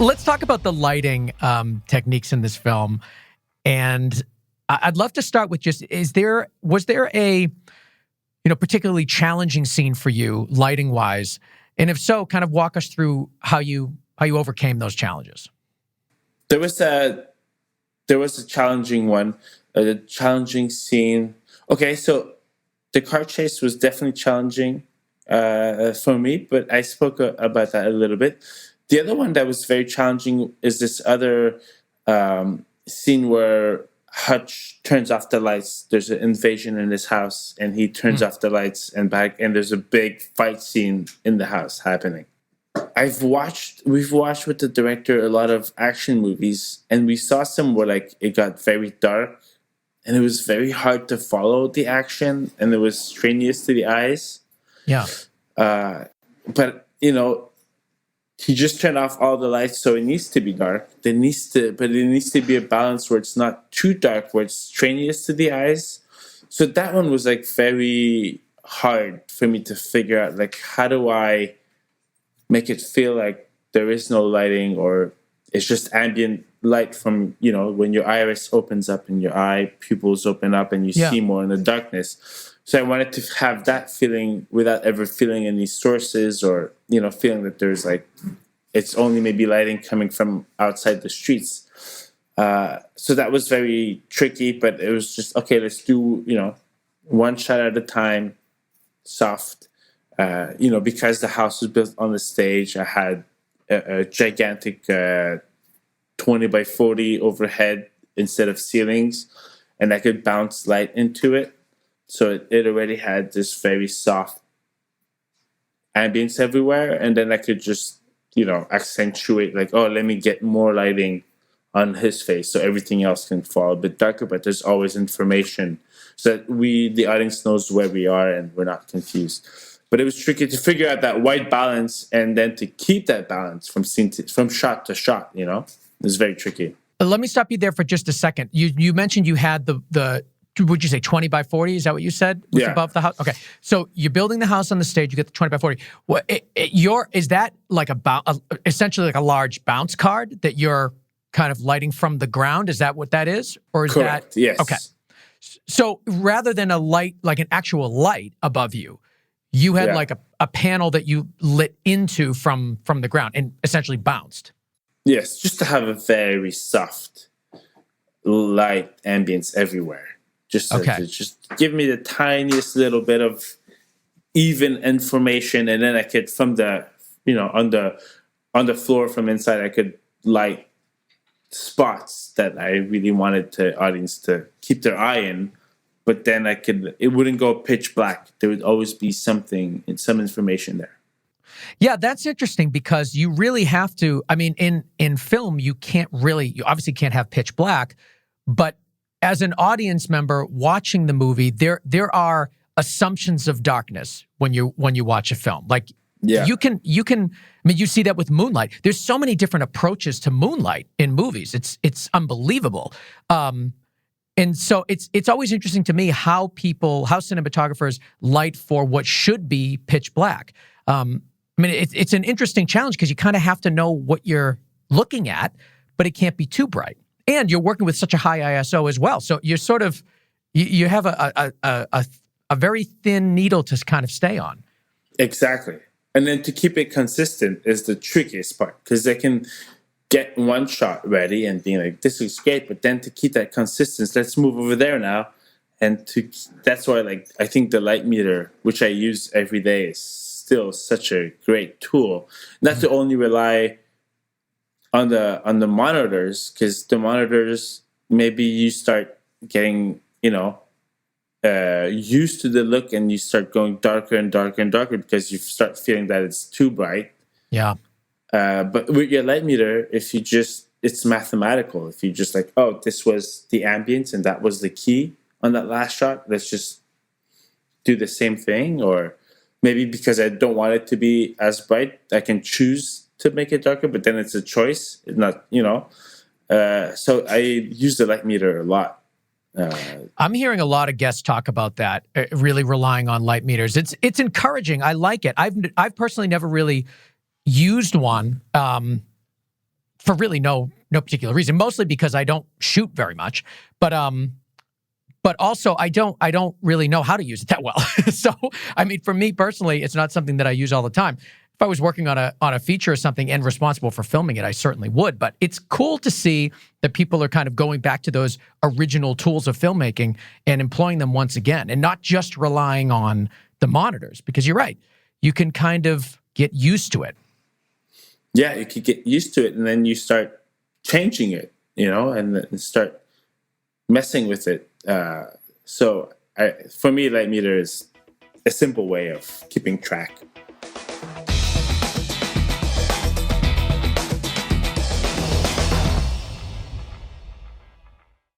Let's talk about the lighting techniques in this film. And I'd love to start with just, was there a, particularly challenging scene for you lighting-wise? And if so, kind of walk us through how you overcame those challenges. There was a challenging one, a challenging scene. Okay, so the car chase was definitely challenging for me, but I spoke about that a little bit. The other one that was very challenging is this other scene where Hutch turns off the lights. There's an invasion in his house, and he turns off the lights and there's a big fight scene in the house happening. We've watched with the director a lot of action movies, and we saw some where it got very dark, and it was very hard to follow the action, and it was strenuous to the eyes. Yeah. But he just turned off all the lights, so it needs to be dark. But it needs to be a balance where it's not too dark, where it's strenuous to the eyes. So that one was very hard for me to figure out. How do I make it feel like there is no lighting, or it's just ambient light from when your iris opens up and your eye pupils open up and you see more in the darkness. So I wanted to have that feeling without ever feeling any sources or, feeling that there's it's only maybe lighting coming from outside the streets. So that was very tricky, but it was just, okay, let's do, one shot at a time, soft. Because the house was built on the stage, I had a gigantic 20 by 40 overhead instead of ceilings, and I could bounce light into it. So it already had this very soft ambience everywhere. And then I could just, accentuate let me get more lighting on his face so everything else can fall a bit darker, but there's always information so that the audience knows where we are and we're not confused. But it was tricky to figure out that white balance and then to keep that balance from shot to shot, It was very tricky. Let me stop you there for just a second. You mentioned you had the would you say 20 by 40? Is that what you said? Yeah. Above the house? Okay. So you're building the house on the stage, you get the 20 by 40. Is that essentially a large bounce card that you're kind of lighting from the ground? Is that what that is? Or is Correct. that? Yes. Okay. So rather than a light, like an actual light above you, you had a panel that you lit into from the ground and essentially bounced. Yes, just to have a very soft light ambience everywhere. Just give me the tiniest little bit of even information, and then I could, from the on the floor from inside, I could light spots that I really wanted the audience to keep their eye in. But then it wouldn't go pitch black. There would always be some information there. Yeah, that's interesting because you really have to, in film, you obviously can't have pitch black, but as an audience member watching the movie, there are assumptions of darkness when you watch a film. You can, you see that with Moonlight. There's so many different approaches to Moonlight in movies. It's unbelievable. And so it's always interesting to me how cinematographers light for what should be pitch black. It's an interesting challenge because you kind of have to know what you're looking at, but it can't be too bright. And you're working with such a high ISO as well. So you're sort of, you have a very thin needle to kind of stay on. Exactly. And then to keep it consistent is the trickiest part, because they can get one shot ready and being like, this is great, but then to keep that consistency, let's move over there now. And that's why I think the light meter, which I use every day, is still such a great tool. Not to only rely on the monitors, because the monitors, maybe you start getting, used to the look and you start going darker and darker and darker because you start feeling that it's too bright. Yeah. But with your light meter, it's mathematical. If you just this was the ambience and that was the key on that last shot, let's just do the same thing. Or maybe because I don't want it to be as bright, I can choose to make it darker, but then it's a choice. It's not, so I use the light meter a lot. I'm hearing a lot of guests talk about that, really relying on light meters. It's encouraging. I like it. I've personally never really used one for really no particular reason. Mostly because I don't shoot very much, but also I don't really know how to use it that well. So I mean, for me personally, it's not something that I use all the time. If I was working on a feature or something and responsible for filming it, I certainly would. But it's cool to see that people are kind of going back to those original tools of filmmaking and employing them once again, and not just relying on the monitors. Because you're right, you can kind of get used to it. Yeah, you could get used to it, and then you start changing it, and then start messing with it. So for me, Light Meter is a simple way of keeping track.